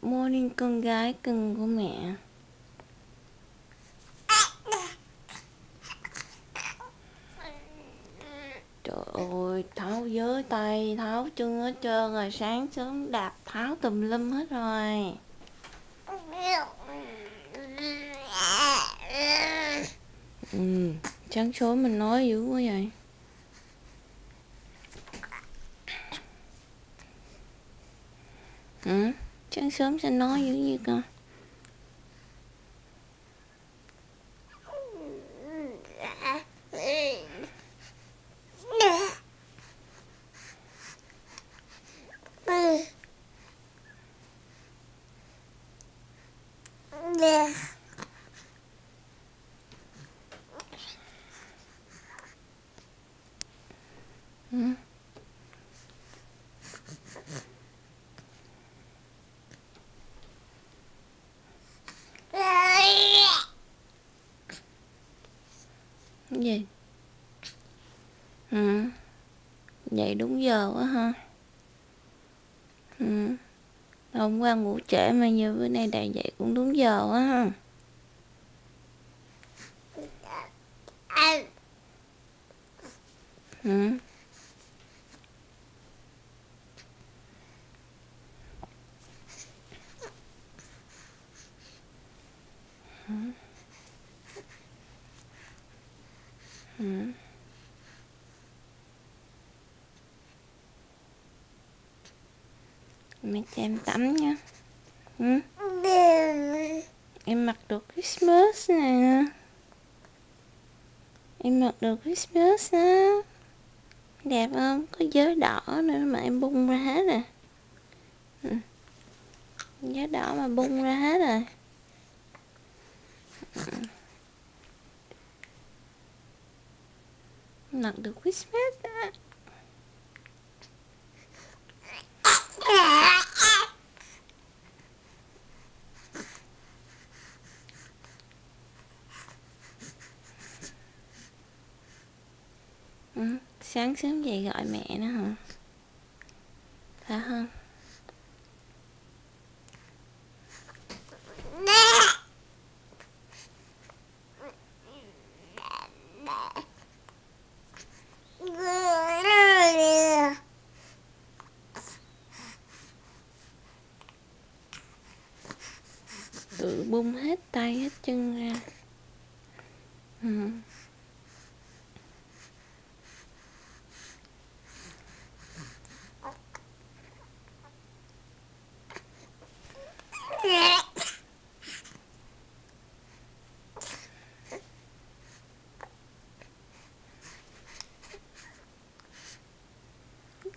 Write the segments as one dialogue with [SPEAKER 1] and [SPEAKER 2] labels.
[SPEAKER 1] Morning con gái cưng của mẹ. Trời ơi, Tháo với tay, Tháo chân hết trơn rồi. Sáng sớm đạp Tháo tùm lum hết rồi. Sáng sớm mình nói dữ quá vậy. Sáng sớm sao nói dữ vậy con? Cái gì? Vậy đúng giờ quá ha. Hôm qua ngủ trễ mà giờ bữa nay đầy dậy cũng đúng giờ quá ha. Mẹ cho em tắm nha. Em mặc đồ Christmas nè. Em mặc đồ Christmas á. Đẹp không? Có dớ đỏ nữa mà em bung ra hết rồi. Dớ đỏ mà bung ra hết rồi. Mặc đồ Christmas á. Sáng sớm dậy gọi mẹ nữa hả? Phải không? Tự bung hết tay hết chân ra.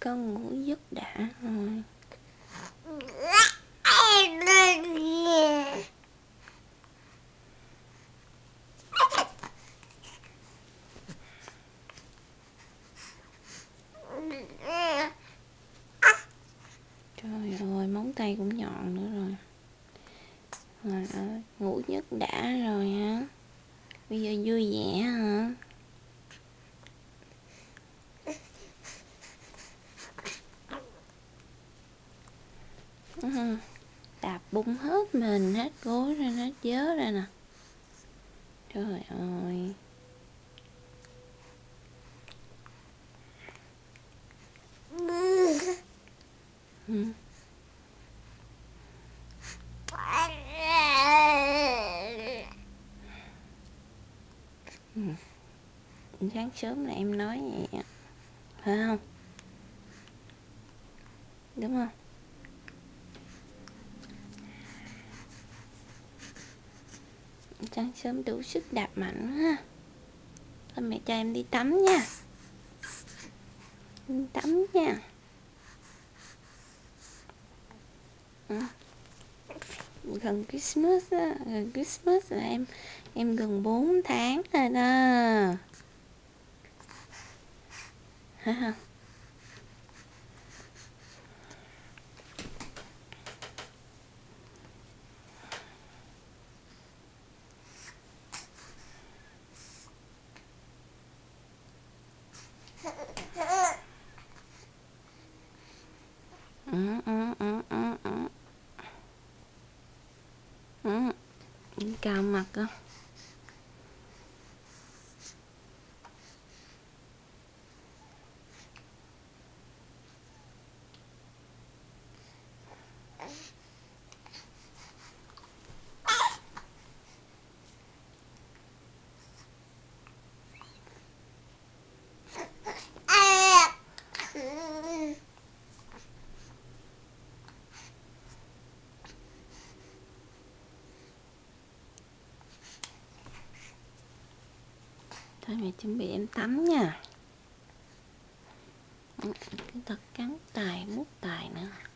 [SPEAKER 1] Con ngủ giấc đã rồi. Trời ơi, móng tay cũng nhọn nữa rồi. Trời ơi, ngủ giấc đã rồi hả? Bây giờ vui vẻ hả? Đạp bung hết mình, hết gối ra, hết vớ ra nè. Trời ơi. Sáng sớm là em nói vậy phải không? Đúng không? Sáng sớm đủ sức đạp mạnh ha. Thôi mẹ cho em đi tắm nha. Đi tắm nha. Gần Christmas á, gần Christmas là em gần 4 tháng rồi đó. Hả không? cào mặt á. Thôi mẹ chuẩn bị em tắm nha. Cái tật cắn tài mút tài nữa.